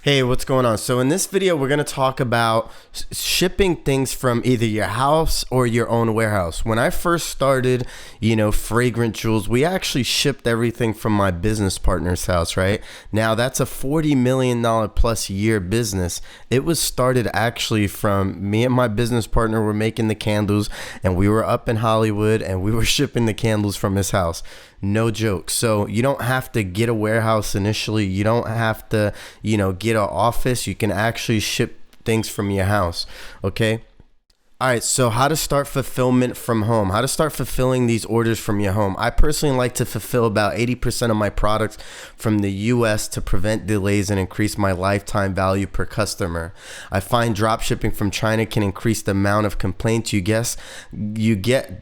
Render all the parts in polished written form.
Hey, what's going on? So in this video, we're going to talk about shipping things from either your house or your own warehouse. When I first started, Fragrant Jewels, we actually shipped everything from my business partner's house, right? Now that's a $40 million plus year business. It was started actually from me and my business partner were making the candles, and we were up in Hollywood and we were shipping the candles from his house. No joke. So you don't have to get a warehouse initially. You don't have to, get an office. You can actually ship things from your house. Okay. All right, so how to start fulfillment from home, how to start fulfilling these orders from your home. I personally like to fulfill about 80% of my products from the US to prevent delays and increase my lifetime value per customer. I find drop shipping from China can increase the amount of complaints you get,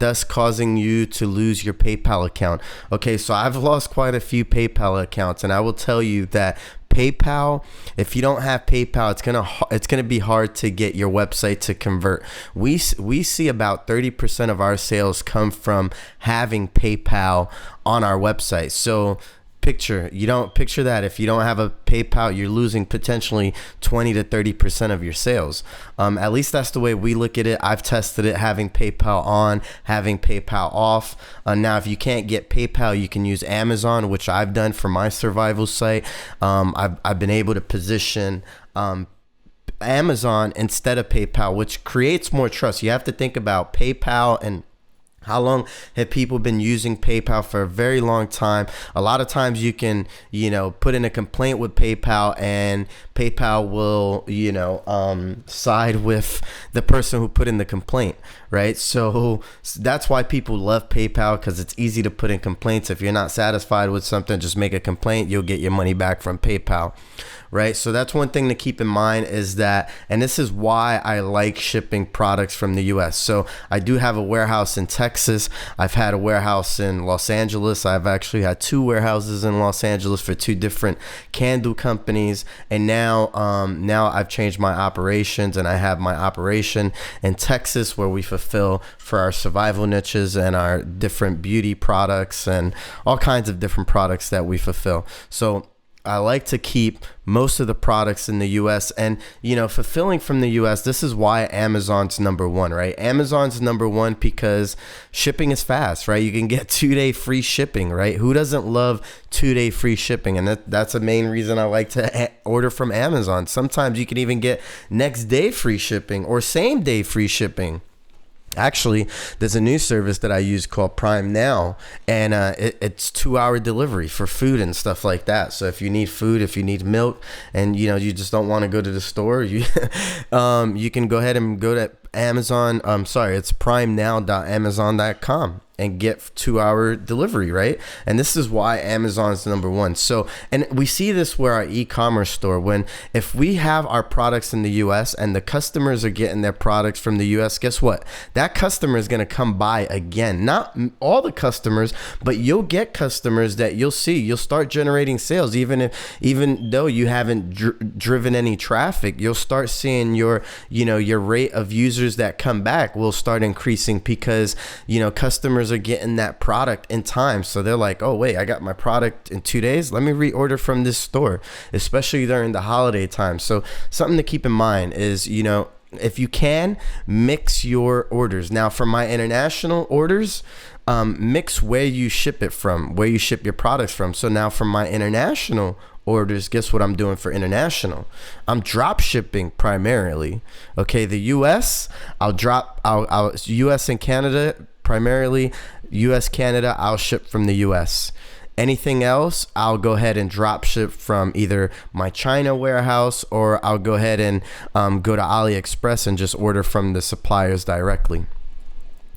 thus causing you to lose your PayPal account. Okay, so I've lost quite a few PayPal accounts, and I will tell you that PayPal, if you don't have PayPal, it's gonna be hard to get your website to convert. We see about 30% of our sales come from having PayPal on our website. So picture that if you don't have a PayPal, you're losing potentially 20 to 30% of your sales. At least that's the way we look at it. I've tested it, having PayPal on, having PayPal off. Now, if you can't get PayPal, you can use Amazon, which I've done for my survival site. I've been able to position Amazon instead of PayPal, which creates more trust. You have to think about PayPal and how long have people been using PayPal? For a very long time. A lot of times you can, put in a complaint with PayPal, and PayPal will, side with the person who put in the complaint, right? So that's why people love PayPal, because it's easy to put in complaints. If you're not satisfied with something, just make a complaint. You'll get your money back from PayPal, right? So that's one thing to keep in mind, is that, and this is why I like shipping products from the US. So I do have a warehouse in Texas. I've had a warehouse in Los Angeles. I've actually had 2 warehouses in Los Angeles for 2 different candle companies. And now I've changed my operations, and I have my operation in Texas, where we fulfill for our survival niches and our different beauty products and all kinds of different products that we fulfill. So I like to keep most of the products in the US, and fulfilling from the US. This is why Amazon's number 1, right? Amazon's number 1 because shipping is fast, right? You can get 2-day free shipping, right? Who doesn't love 2-day free shipping? And that's the main reason I like to order from Amazon. Sometimes you can even get next day free shipping or same day free shipping. Actually, there's a new service that I use called Prime Now, and it's 2-hour delivery for food and stuff like that. So if you need food, if you need milk, and you just don't want to go to the store, you can go ahead and go to Amazon. It's primenow.amazon.com and get 2-hour delivery, right? And this is why Amazon's number 1. So, and we see this where our e-commerce store, if we have our products in the US and the customers are getting their products from the US, guess what? That customer is going to come by again. Not all the customers, but you'll get customers that you'll start generating sales. Even though you haven't driven any traffic, you'll start seeing your rate of users that come back will start increasing, because customers are getting that product in time. So they're like, oh wait, I got my product in 2 days, let me reorder from this store, especially during the holiday time. So something to keep in mind is, if you can, mix your orders. Now for my international orders, mix where you ship it from, where you ship your products from. So now for my international orders, guess what I'm doing for international? I'm drop shipping primarily. Okay, the US, I'll US and Canada, primarily US, Canada, I'll ship from the US. Anything else, I'll go ahead and drop ship from either my China warehouse, or I'll go ahead and go to AliExpress and just order from the suppliers directly.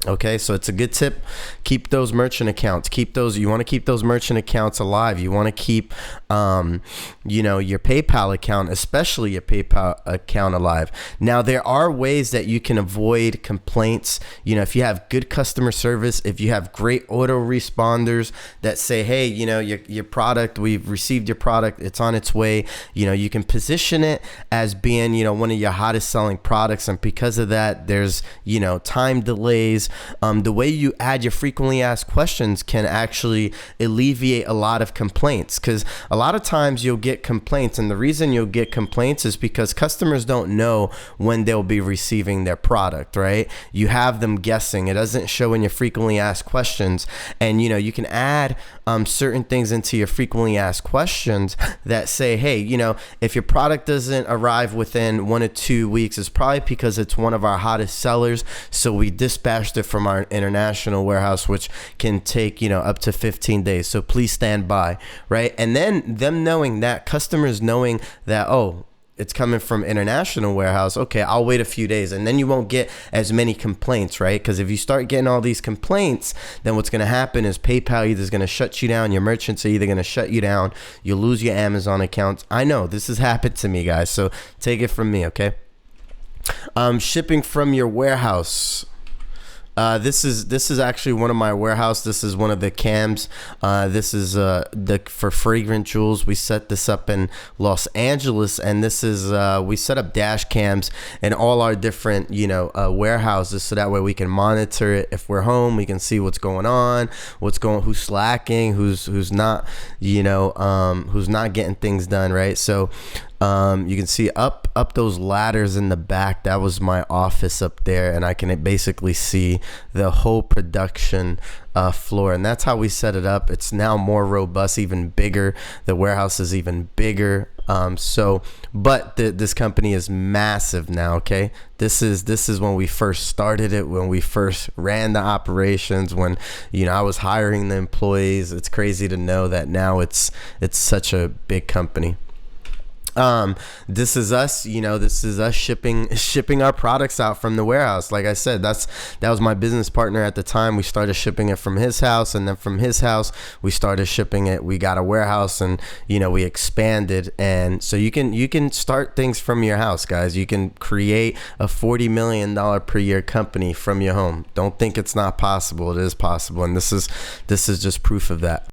Okay, so it's a good tip. Keep those merchant accounts. You want to keep those merchant accounts alive. You want to keep, your PayPal account, especially your PayPal account, alive. Now, there are ways that you can avoid complaints. If you have good customer service, if you have great auto responders that say, hey, your product, we've received your product, it's on its way. You can position it as being, one of your hottest selling products. And because of that, there's, time delays. is the way you add your frequently asked questions can actually alleviate a lot of complaints, because a lot of times you'll get complaints, and the reason you'll get complaints is because customers don't know when they'll be receiving their product, right? You have them guessing. It doesn't show in your frequently asked questions, and you can add certain things into your frequently asked questions that say, hey, if your product doesn't arrive within 1 or 2 weeks, it's probably because it's one of our hottest sellers, so we dispatched it from our international warehouse, which can take up to 15 days, so please stand by, right? And then them knowing that, customers knowing that, oh, it's coming from international warehouse, okay, I'll wait a few days, and then you won't get as many complaints, right? Because if you start getting all these complaints, then what's going to happen is PayPal either is going to shut you down, your merchants are either going to shut you down, you'll lose your Amazon accounts. I know this has happened to me, guys, so take it from me, okay? Shipping from your warehouse. This is actually one of my warehouse. This is one of the cams. This is for fragrant jewels. We set this up in Los Angeles, and this is we set up dash cams in all our different warehouses, so that way we can monitor it. If we're home, we can see what's going on, who's slacking, who's not who's not getting things done, right? So you can see up those ladders in the back. That was my office up there, and I can basically see the whole production floor, and that's how we set it up. It's now more robust, even bigger. The warehouse is even bigger. But this company is massive now. Okay, this is when we first started it, when we first ran the operations, when I was hiring the employees. It's crazy to know that now it's such a big company. This is us, this is us shipping our products out from the warehouse. Like I said, that was my business partner at the time. We started shipping it from his house, and then from his house, we started shipping it. We got a warehouse, and, we expanded. And so you can start things from your house, guys. You can create a $40 million per year company from your home. Don't think it's not possible. It is possible. And this is just proof of that.